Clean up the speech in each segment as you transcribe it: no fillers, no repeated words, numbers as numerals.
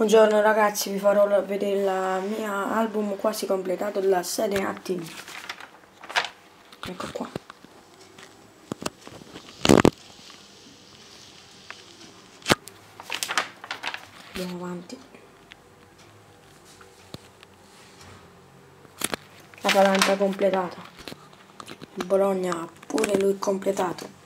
Buongiorno ragazzi, vi farò vedere il mio album quasi completato della serie Attin. Ecco qua. Andiamo avanti. L'Atalanta completata. Il Bologna pure lui completato.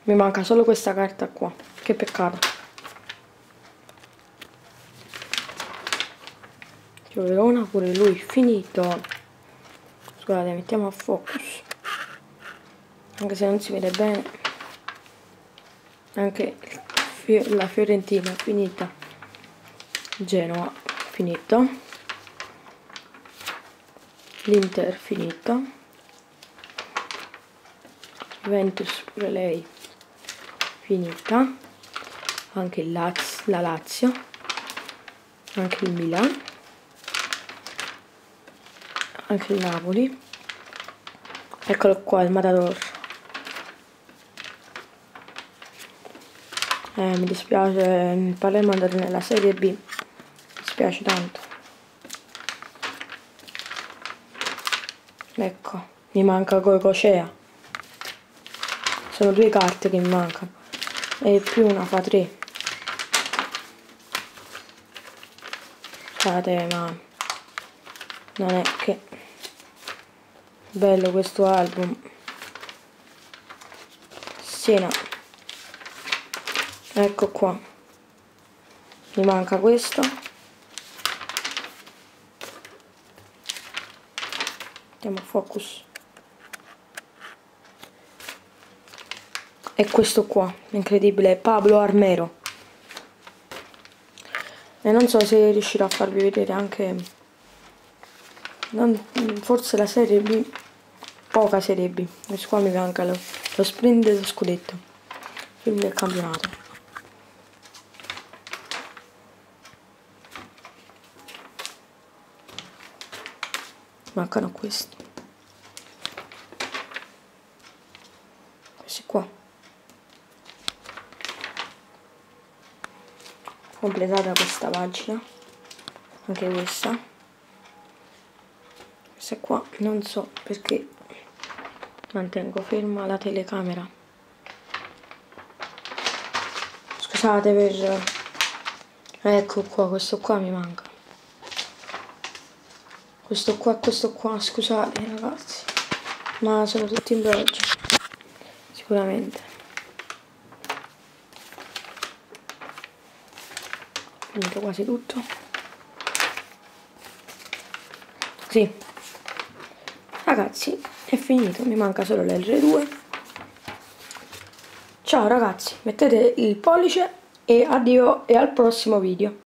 Mi manca solo questa carta qua, che peccato. Verona pure lui, finito. Scusate, mettiamo a focus. Anche se non si vede bene. Anche la Fiorentina finita. Genoa finito. L'Inter finito. Juventus pure lei finita, anche la Lazio, anche il Milan, anche il Napoli. Eccolo qua il Matador. Mi dispiace, il Palermo è andato nella Serie B, mi dispiace tanto. Ecco, mi manca Goicocea. Sono due carte che mi mancano e più una fa 3. Scusate, ma non è che bello questo album. Siena. Ecco qua. Mi manca questo. Andiamo a focus. E questo qua, incredibile, Pablo Armero. E non so se riuscirò a farvi vedere anche forse la Serie B, poca Serie B. Questo qua mi manca lo sprint dello scudetto, film del campionato. Mancano questi qua. Completata questa pagina, anche questa qua, non so perché mantengo ferma la telecamera, scusate per... ecco qua, questo qua mi manca, questo qua, scusate ragazzi, ma sono tutti in Belgio sicuramente. Finito quasi tutto. Sì, ragazzi, è finito, mi manca solo l'R2. Ciao ragazzi, mettete il pollice e addio e al prossimo video.